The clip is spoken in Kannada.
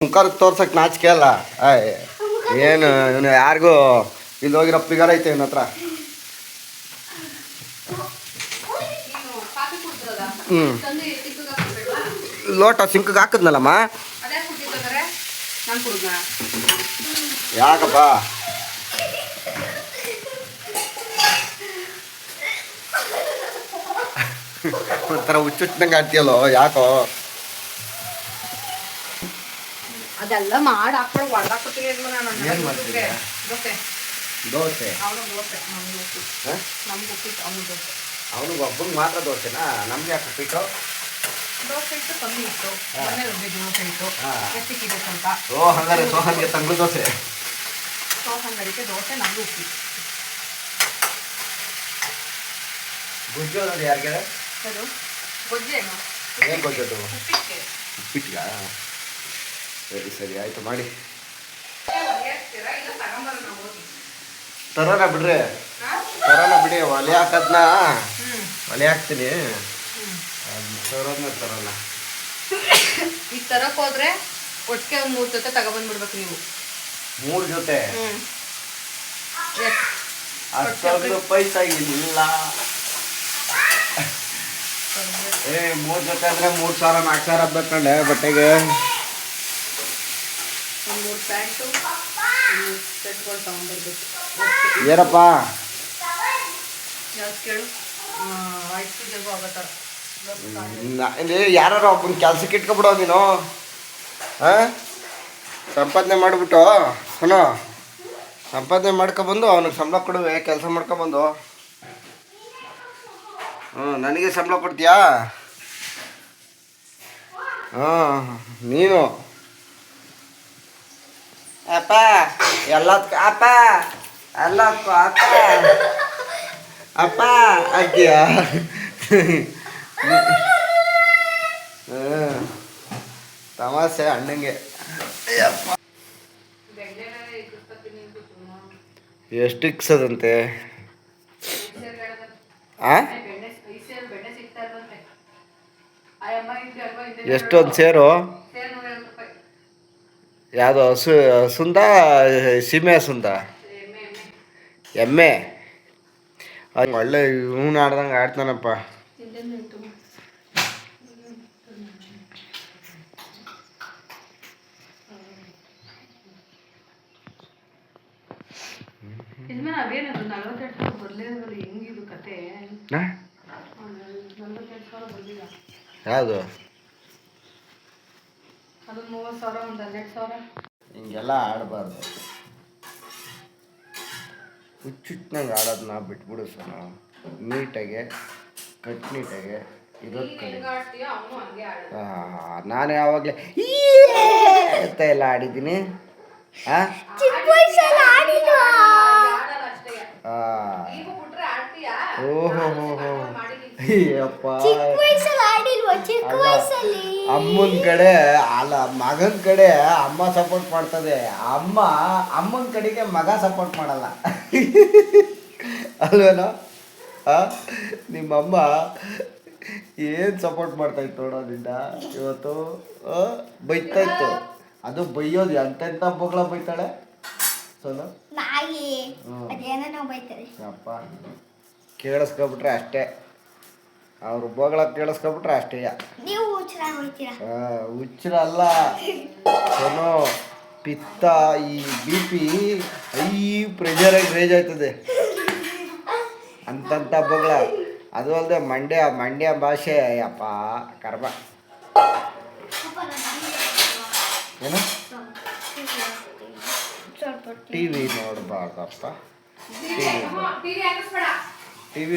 ಮುಖಾರ್ ತೋರ್ಸಕ್ಕೆ ನಾಚಿಕೆ ಅಲ್ಲ ಏನು ಇವನು ಯಾರಿಗೂ ಇಲ್ಲಿ ಹೋಗಿರೋ ಫಿಗರ್ ಐತೆ ಇವನ ಹತ್ರ. ಹ್ಞೂ ಲೋಟ ಸಿಂಕ್ಗೆ ಹಾಕಿದ್ನಲ್ಲಮ್ಮ. ಯಾಕಪ್ಪ ಒಂಥರ ಹುಚ್ಚುಚ್ಚಂಗೆ ಆಡ್ತೀಯಲ್ಲೋ ಯಾಕೋ? ಅದೆಲ್ಲ ಮಾಡಿ ಹಾಕ್ಬಿಟ್ಟು ಹೊಡೆದಾಕ್ಬಿಡ್ತೀನಿ. ಏನು ಮಾಡ್ತೀನಿ? ದೋಸೆ ಅವನಿಗೆ ಒಬ್ಬನಿಗೆ ಮಾತ್ರ ದೋಸೆನಾ? ನಮ್ಗೆ ಯಾಕೆ ಉಪ್ಪಿಟ್ಟು? ದೋಸೆ ಇಟ್ಟು ಕಮ್ಮಿ ಇತ್ತು, ದೋಸೆ ಇಟ್ಟು ಎತ್ತಿಕ್ಕಿದೆ ಸ್ವಲ್ಪ. ಓ ಹಂಗಾರೆ ಸೋಹನ್ಗೆ ತಂಗ್ಳು ದೋಸೆ. ಸೋಹಂಗಡಿಗೆ ದೋಸೆ, ನಮ್ಗೆ ಉಪ್ಪಿಟ್ಟು. ಗುಜ್ಜು ಅನ್ನೋದು ಯಾರಿಗೆ? ಅದು ಗೊಜ್ಜೇನು? ಏನು ಗೊಜ್ಜದು? ಉಪ್ಪಿಟ್ಟಿಗೆ. ಉಪ್ಪಿಟ್ಟಿಗ? ಸರಿ ಸರಿ ಆಯಿತು ಮಾಡಿ. ತರೋಣ ಬಿಡ್ರಿ, ತರೋಣ ಬಿಡಿ. ಒಲೆ ಹಾಕದ್ನ ಒಲೆ ಹಾಕ್ತೀನಿ, ತರೋಣ. ಈಗ ತರಕ್ ಹೋದ್ರೆ ಒಟ್ಟಿಗೆ ಒಂದು 3 ಜೊತೆ ತಗೊಬಂದ್ಬಿಡ್ಬೇಕು ನೀವು. 3 ಜೊತೆ? ಅಷ್ಟೊಂದು ಪೈಸಾ ಇಲ್ಲ. 3 ಜೊತೆ ಅಂದ್ರೆ 3,000 4,000 ಬೇಕಂಡೆ ಬಟ್ಟೆಗೆ. 3 ಪ್ಯಾಂಟು ಸೆಟ್ಗಳು ತಗೊಂಡ್ಬರ್ಬೇಕು. ಏನಪ್ಪ ಯಾವ್ದು ಕೇಳು? ಆಯ್ತು ಜಗು ಆಗೋ ಥರ. ಯಾರು ಒಬ್ಬನ ಕೆಲ್ಸಕ್ಕೆ ಇಟ್ಕೊಬಿಡೋ ನೀನು. ಸಂಪಾದನೆ ಮಾಡಿಬಿಟ್ಟು ಏನೋ ಸಂಪಾದನೆ ಮಾಡ್ಕೊಬಂದು ಅವನಿಗೆ ಸಂಬಳ ಕೊಡುವೆ, ಕೆಲಸ ಮಾಡ್ಕೊಬಂದು. ನನಗೆ ಸಂಬಳ ಕೊಡ್ತೀಯಾ? ನೀನು ಅಪ್ಪ ಎಲ್ಲದಕ್ಕೂ ಅಪ್ಪ ಎಲ್ಲದಕ್ಕೂ ಅಪ್ಪ ಅಪ್ಪ ಆಗ್ತೀಯಾ? ತಮಾಷೆ ಅಣ್ಣಂಗೆ. ಎಷ್ಟು ಇಕ್ಸದಂತೆ? ಎಷ್ಟೊಂದು ಸೇರು? ಯಾವುದು ಹಸುಂದ ಸೀಮೆ ಹಸುಂದ? ಎಮ್ಮೆ. ಒಳ್ಳೆ ಇವನು ಆಡ್ದಂಗೆ ಆಡ್ತಾನಪ್ಪ. ಯಾವುದು? ಹಿಂಗೆಲ್ಲ ಆಡಬಾರ್ದು, ಹುಚ್ಚುಚ್ಚನಂಗೆ ಆಡೋದನ್ನ ಬಿಟ್ಬಿಡು ಸರ್. ನೀಟಾಗೆ ಕಟ್ನಿಟಾಗೆ ಇರೋದು ಕಡೆ. ನಾನು ಯಾವಾಗಲೇ ಅಂತ ಎಲ್ಲ ಆಡಿದ್ದೀನಿ. ಅಮ್ಮನ ಕಡೆ ಅಲ್ಲ ಮಗನ ಕಡೆ ಅಮ್ಮ ಸಪೋರ್ಟ್ ಮಾಡ್ತದೆ, ಅಮ್ಮನ ಕಡೆಗೆ ಮಗ ಸಪೋರ್ಟ್ ಮಾಡಲ್ಲ ಅಲ್ವೇನೋ? ನಿಮ್ಮಮ್ಮ ಏನು ಸಪೋರ್ಟ್ ಮಾಡ್ತಾಯಿತ್ತು ನೋಡೋದ್ರಿಂದ ಇವತ್ತು ಬೈತಾಯಿತ್ತು. ಅದು ಬೈಯೋದು ಎಂತೆಂಥ ಬೊಗಳ ಬೈತಾಳೆ ಸೋನು. ಅಪ್ಪ ಕೇಳಿಸ್ಕೊಬಿಟ್ರೆ ಅಷ್ಟೇ, ಅವ್ರು ಬೋಗಳ ಕೇಳಿಸ್ಕೊಬಿಟ್ರೆ ಅಷ್ಟೇ. ಹುಚ್ಚರಲ್ಲ ಸೋನು, ಪಿತ್ತ, ಈ BP ಪ್ರೆಷರಾಗಿ ರೇಜ್ ಆಯ್ತದೆ ಅಂತಂತ ಬೊಗಳ. ಅದು ಅಲ್ಲದೆ ಮಂಡ್ಯ ಭಾಷೆ ಅಪ್ಪ ಕರ್ಮ. ಏನು TV ನೋಡಬಾರ್ದಪ್ಪ, TV